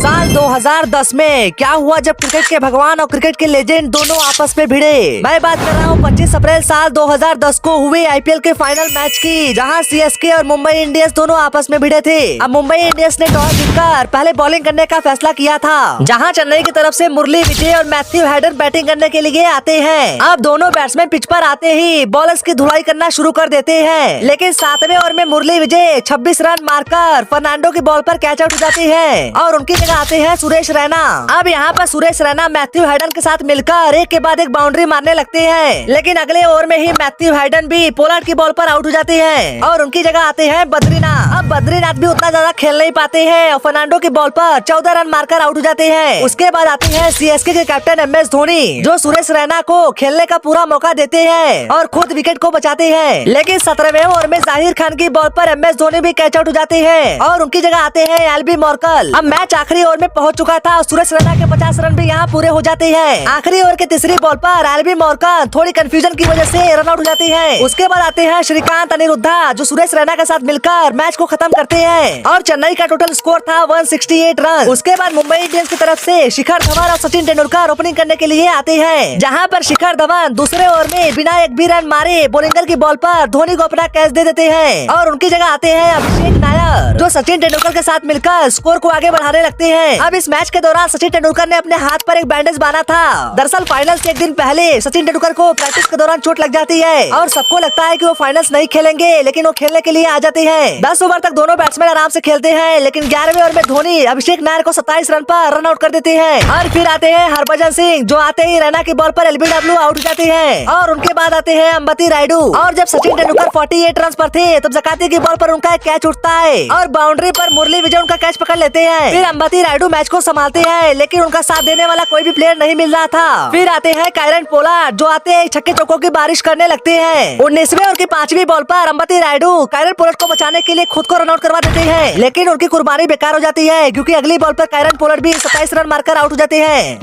साल 2010 में क्या हुआ जब क्रिकेट के भगवान और क्रिकेट के लेजेंड दोनों आपस में भिड़े। मैं बात कर रहा हूँ 25 अप्रैल साल 2010 को हुए आईपीएल के फाइनल मैच की, जहां सीएसके और मुंबई इंडियंस दोनों आपस में भिड़े थे। अब मुंबई इंडियंस ने टॉस जीतकर पहले बॉलिंग करने का फैसला किया था, जहां चेन्नई की तरफ से मुरली विजय और मैथ्यू हैडन बैटिंग करने के लिए आते हैं। अब दोनों बैट्समैन पिच पर आते ही बॉलर्स की धुलाई करना शुरू कर देते हैं, लेकिन 7वें ओवर में मुरली विजय 26 रन मारकर फर्नांडो की बॉल पर कैच आउट हो जाती है और उनकी जगह आते हैं सुरेश रैना। अब यहाँ पर सुरेश रैना मैथ्यू हैडन के साथ मिलकर एक के बाद एक बाउंड्री मारने लगते हैं, लेकिन अगले ओवर में ही मैथ्यू हैडन भी पोलार्ड की बॉल पर आउट हो जाती है और उनकी जगह आते हैं बद्रीनाथ। अब बद्रीनाथ भी उतना ज्यादा खेल नहीं पाते हैं और फर्नांडो की बॉल पर 14 रन मारकर आउट हो जाते हैं। उसके बाद आते हैं सीएसके के कैप्टन एमएस धोनी, जो सुरेश रैना को खेलने का पूरा मौका देते हैं और खुद विकेट को बचाते हैं, लेकिन 17वें ओवर में जाहिर खान की बॉल पर एमएस धोनी भी कैच आउट हो जाते हैं और उनकी जगह आते हैं एल्बी मॉर्कल। अब मैच आखिरी ओवर में पहुंच चुका था और सुरेश रैना के 50 रन भी यहाँ पूरे हो जाते हैं। आखिरी ओवर के तीसरी बॉल पर एल्बी मॉर्कल थोड़ी कंफ्यूजन की वजह से रन आउट हो जाती है। उसके बाद आते हैं श्रीकांत अनिरुद्धा, जो सुरेश रैना के साथ मिलकर मैच को खत्म करते हैं और चेन्नई का टोटल स्कोर था 168 रन। उसके बाद मुंबई इंडियंस की तरफ से शिखर धवन और सचिन तेंदुलकर ओपनिंग करने के लिए आते हैं, जहां पर शिखर धवन दूसरे ओवर में बिना एक भी रन मारे बोलिंगर की बॉल पर धोनी को अपना कैच दे देते हैं और उनकी जगह आते हैं अभिषेक नायर, जो सचिन तेंदुलकर के साथ मिलकर स्कोर को आगे बढ़ाने लगते हैं। अब इस मैच के दौरान सचिन तेंदुलकर ने अपने हाथ पर एक बैंडेज बांधा था। दरअसल फाइनल से एक दिन पहले सचिन तेंदुलकर को प्रैक्टिस के दौरान चोट लग जाती है और सबको लगता है कि वो फाइनल्स नहीं खेलेंगे, लेकिन वो खेलने के लिए आ जाते हैं। 10 ओवर तक दोनों बैट्समैन आराम से खेलते हैं, लेकिन 11वें ओवर में धोनी अभिषेक नायर को 27 रन पर रन आउट कर देते हैं और फिर आते हैं हरभजन सिंह, जो आते ही रैना की बॉल पर एलबीडब्ल्यू आउट हो जाते हैं और उनके बाद आते हैं अंबती रायडू। और जब सचिन तेंदुलकर 48 रन पर थे तब जकाती की बॉल पर उनका एक कैच उठता है और बाउंड्री पर मुरली विजय उनका कैच पकड़ लेते हैं। फिर अंबती रायडू मैच को संभालते हैं, लेकिन उनका साथ देने वाला कोई भी प्लेयर नहीं मिल रहा था। फिर आते हैं कायरन पोलार्ड, जो आते हैं छक्के चौकों की बारिश करने लगते हैं। 19वें और की 5वीं बॉल पर अंबती रायडू कायरन पोलार्ड को बचाने के लिए खुद को रन आउट करवा देते हैं, लेकिन उनकी कुर्बानी बेकार हो जाती है क्योंकि अगली बॉल पर कायरन पोलार्ड भी 27 रन मारकर आउट हो जाते हैं।